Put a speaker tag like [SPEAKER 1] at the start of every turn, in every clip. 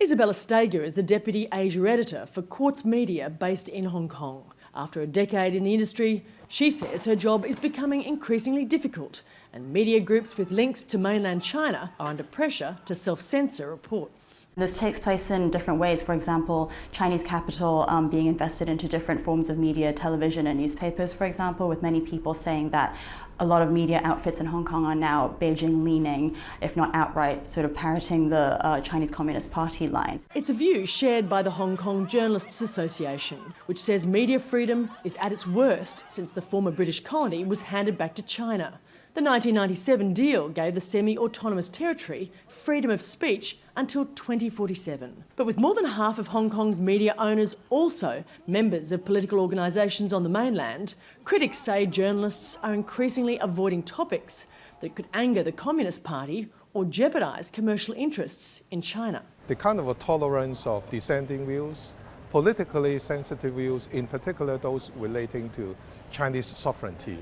[SPEAKER 1] Isabella Steger is the Deputy Asia Editor for Quartz Media based in Hong Kong. After a decade in the industry, she says her job is becoming increasingly difficult and media groups with links to mainland China are under pressure to self-censor reports.
[SPEAKER 2] This takes place in different ways. For example, Chinese capital being invested into different forms of media, television and newspapers, for example, with many people saying that a lot of media outfits in Hong Kong are now Beijing-leaning, if not outright sort of parroting the Chinese Communist Party line.
[SPEAKER 1] It's a view shared by the Hong Kong Journalists Association, which says media freedom is at its worst since the former British colony was handed back to China. The 1997 deal gave the semi-autonomous territory freedom of speech until 2047. But with more than half of Hong Kong's media owners also members of political organisations on the mainland, critics say journalists are increasingly avoiding topics that could anger the Communist Party or jeopardise commercial interests in China.
[SPEAKER 3] The kind of a tolerance of dissenting views, politically sensitive views, in particular those relating to Chinese sovereignty,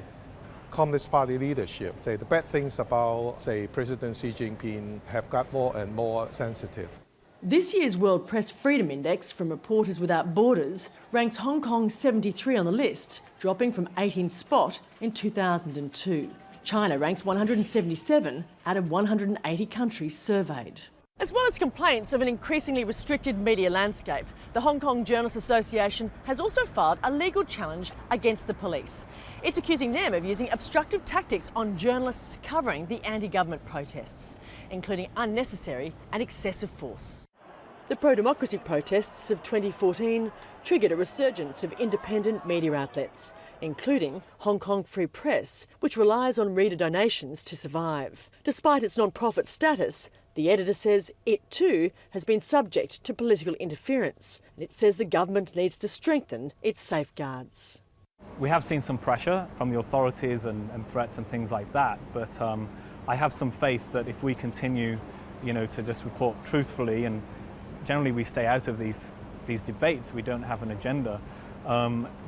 [SPEAKER 3] Communist Party leadership, say the bad things about, say, President Xi Jinping have got more and more sensitive.
[SPEAKER 1] This year's World Press Freedom Index from Reporters Without Borders ranks Hong Kong 73 on the list, dropping from 18th spot in 2002. China ranks 177 out of 180 countries surveyed. As well as complaints of an increasingly restricted media landscape, the Hong Kong Journalists Association has also filed a legal challenge against the police. It's accusing them of using obstructive tactics on journalists covering the anti-government protests, including unnecessary and excessive force. The pro-democracy protests of 2014 triggered a resurgence of independent media outlets, including Hong Kong Free Press, which relies on reader donations to survive. Despite its non-profit status, the editor says it too has been subject to political interference, and it says the government needs to strengthen its safeguards.
[SPEAKER 4] We have seen some pressure from the authorities and threats and things like that, but I have some faith that if we continue, to just report truthfully, and generally we stay out of these debates, we don't have an agenda,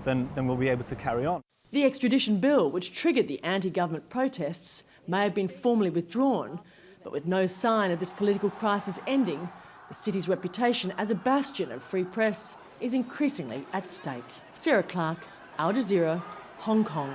[SPEAKER 4] then we'll be able to carry on.
[SPEAKER 1] The extradition bill, which triggered the anti-government protests, may have been formally withdrawn, but with no sign of this political crisis ending, the city's reputation as a bastion of free press is increasingly at stake. Sarah Clark, Al-Jazeera, Hong Kong.